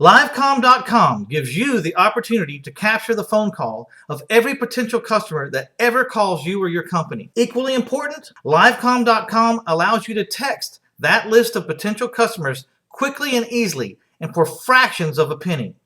LiveComm.com gives you the opportunity to capture the phone call of every potential customer that ever calls you or your company. Equally important, LiveComm.com allows you to text that list of potential customers quickly and easily and for fractions of a penny.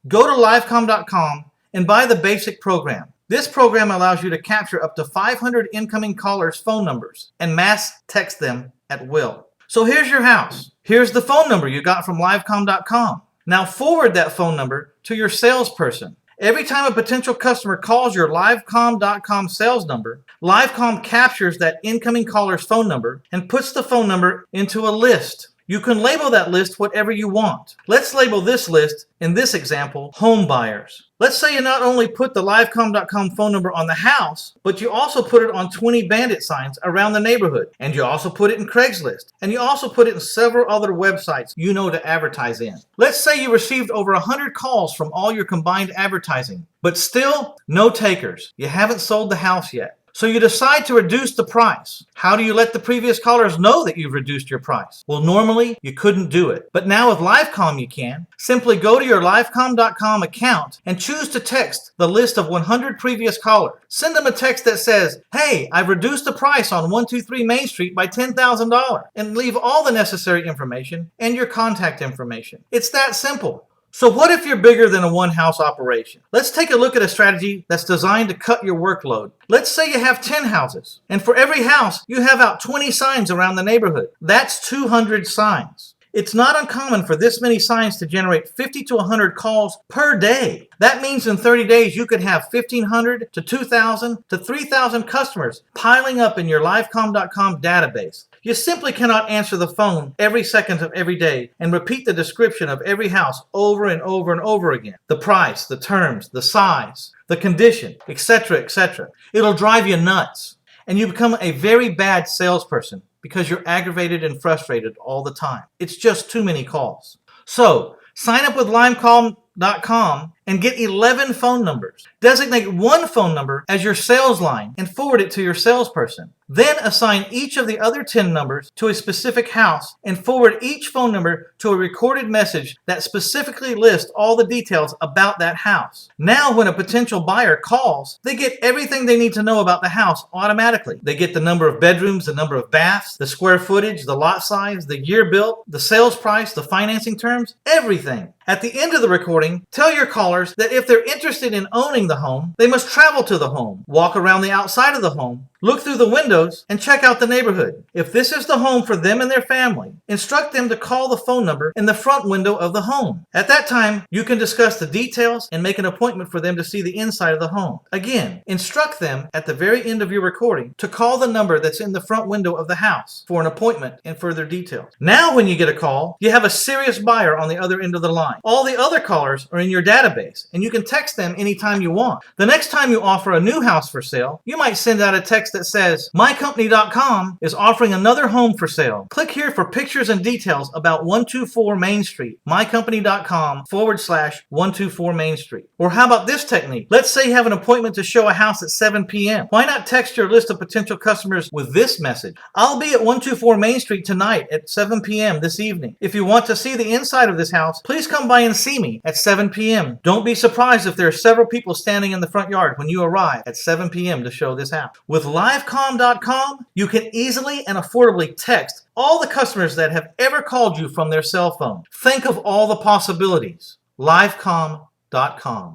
Go to LiveComm.com and buy the basic program. This program allows you to capture up to 500 incoming callers' phone numbers and mass text them at will. So here's your house. Here's the phone number you got from LiveComm.com. Now forward that phone number to your salesperson. Every time a potential customer calls your LiveComm.com sales number, LiveComm captures that incoming caller's phone number and puts the phone number into a list. You can label that list whatever you want. Let's label this list, in this example, home buyers. Let's say you not only put the LiveComm.com phone number on the house, but you also put it on 20 bandit signs around the neighborhood. And you also put it in Craigslist. And you also put it in several other websites you know to advertise in. Let's say you received over 100 calls from all your combined advertising, but still no takers. You haven't sold the house yet. So you decide to reduce the price. How do you let the previous callers know that you've reduced your price? Well, normally you couldn't do it, but now with LiveComm you can. Simply go to your LiveComm.com account and choose to text the list of 100 previous callers. Send them a text that says, "Hey, I've reduced the price on 123 Main Street by $10,000," and leave all the necessary information and your contact information. It's that simple. So what if you're bigger than a one-house operation? Let's take a look at a strategy that's designed to cut your workload. Let's say you have 10 houses, and for every house, you have out 20 signs around the neighborhood. That's 200 signs. It's not uncommon for this many signs to generate 50 to 100 calls per day. That means in 30 days, you could have 1,500 to 2,000 to 3,000 customers piling up in your LiveComm.com database. You simply cannot answer the phone every second of every day and repeat the description of every house over and over and over again. The price, the terms, the size, the condition, etc., etc. It'll drive you nuts, and you become a very bad salesperson because you're aggravated and frustrated all the time. It's just too many calls. So sign up with LiveComm.com and get 11 phone numbers. Designate one phone number as your sales line and forward it to your salesperson. Then assign each of the other 10 numbers to a specific house and forward each phone number to a recorded message that specifically lists all the details about that house. Now when a potential buyer calls, they get everything they need to know about the house automatically. They get the number of bedrooms, the number of baths, the square footage, the lot size, the year built, the sales price, the financing terms, everything. At the end of the recording, tell your callers that if they're interested in owning the home, they must travel to the home, walk around the outside of the home, look through the windows, and check out the neighborhood. If this is the home for them and their family, instruct them to call the phone number in the front window of the home. At that time, you can discuss the details and make an appointment for them to see the inside of the home. Again, instruct them at the very end of your recording to call the number that's in the front window of the house for an appointment and further details. Now when you get a call, you have a serious buyer on the other end of the line. All the other callers are in your database, and you can text them anytime you want. The next time you offer a new house for sale, you might send out a text that says, "MyCompany.com is offering another home for sale. Click here for pictures and details about 124 Main Street. MyCompany.com/124 Main Street." Or how about this technique? Let's say you have an appointment to show a house at 7 p.m. Why not text your list of potential customers with this message? "I'll be at 124 Main Street tonight at 7 p.m. this evening. If you want to see the inside of this house, please come by and see me at 7 p.m. Don't be surprised if there are several people standing in the front yard when you arrive at 7 p.m. to show this house." With LiveComm.com, you can easily and affordably text all the customers that have ever called you from their cell phone. Think of all the possibilities. LiveComm.com.